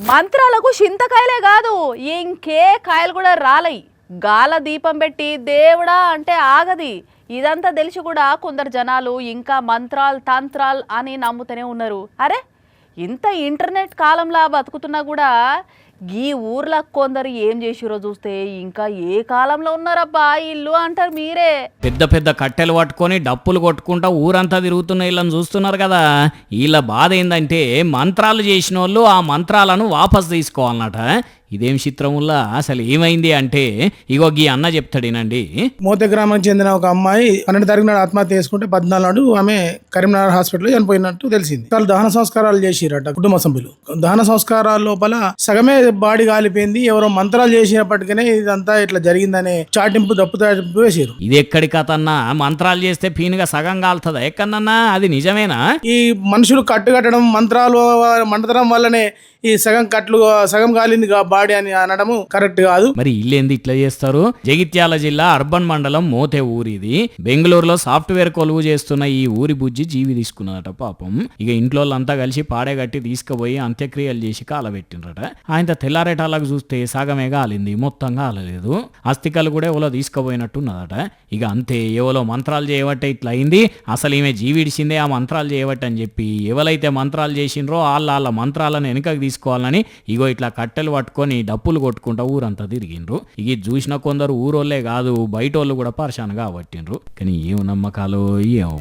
మంత్రాలకు చింతకాయలే కాదు ఇంకే కాయలు కూడా రాలయి. గాల దీపం పెట్టి దేవుడా అంటే ఆగది. ఇదంతా తెలిసి కూడా కొందరు జనాలు ఇంకా మంత్రాలు తంత్రాలు అని నమ్ముతూనే ఉన్నారు. అరే ఇంత ఇంటర్నెట్ కాలంలో బతుకుతున్నా కూడా ఈ ఊర్లో కొందరు ఏం చేసిరో చూస్తే ఇంకా ఏ కాలంలో ఉన్నారబ్బా ఇల్లు అంటారు మీరే. పెద్ద పెద్ద కట్టెలు పట్టుకొని డప్పులు కొట్టుకుంటా ఊరంతా తిరుగుతున్న వీళ్ళని చూస్తున్నారు కదా. వీళ్ళ బాధ ఏంటంటే మంత్రాలు చేసిన వాళ్ళు ఆ మంత్రాలను వాపస్ తీసుకోవాలన్నట. ఇదేం చిత్రముల్లా అసలు ఏమైంది అంటే ఇగో గీ అన్న చెప్తాడేనండి. మోతే గ్రామానికి చెందిన ఒక అమ్మాయి 12 తారీఖు నాడు ఆత్మహత్య చేసుకుంటే 14 నాడు ఆమె కరీంనగర్ హాస్పిటల్లో చనిపోయినట్టు తెలిసింది. వాళ్ళు దహన సంస్కారాలు చేసిరట కుటుంబ సభ్యులు. దహన సంస్కారాల లోపల సగమే బాడీ కాలిపోయింది. ఎవరో మంత్రాలు చేసినప్పటికీ ఇదంతా ఇట్లా జరిగిందనే చాటింపు దప్పు వేసారు. ఇది ఎక్కడి కథ అన్నా? మంత్రాలు చేస్తే పీనుగా సగం కాలుతుందా ఎక్కడన్నా? అది నిజమేనా? ఈ మనుషులు కట్టడం మంత్రాలు మండతనం వల్లనే ఈ సగం కాలింది బాడీ అని అనడము కరెక్ట్ కాదు. మరి ఇల్లేంది ఇట్లా చేస్తారు? జగిత్యాల జిల్లా అర్బన్ మండలం మోతే ఊరిది. బెంగళూరులో సాఫ్ట్వేర్ కొలువు చేస్తున్న ఈ ఊరి బుజ్జి జీవి తీసుకున్నదట పాపం. ఇక ఇంట్లో అంతా కలిసి పాడేగట్టి తీసుకుపోయి అంత్యక్రియలు చేసి కాలబెట్టినరట. ఆయన తెల్లారేటాలకు చూస్తే సగమే కాలింది, మొత్తం కాలలేదు. అస్థికలు కూడా ఎవరో తీసుకుపోయినట్టున్నదట. ఇక అంతే, ఎవరో మంత్రాలు చేయబట్టే ఇట్లా అయింది. అసలు ఈమె జీవిడిసిందే ఆ మంత్రాలు చేయబట్టి అని చెప్పి ఎవరైతే మంత్రాలు చేసిండ్రో వాళ్ళ మంత్రాలను వెనుకకు తీసుకోవాలని ఇగో ఇట్లా కట్టెలు పట్టుకొని డప్పులు కొట్టుకుంటా ఊరంతా తిరిగిండ్రు. ఇక చూసిన కొందరు ఊరోళ్లే కాదు బయటోళ్ళు కూడా పరిశానగా పట్టిండ్రు. కానీ ఏం నమ్మకాలు ఏమో.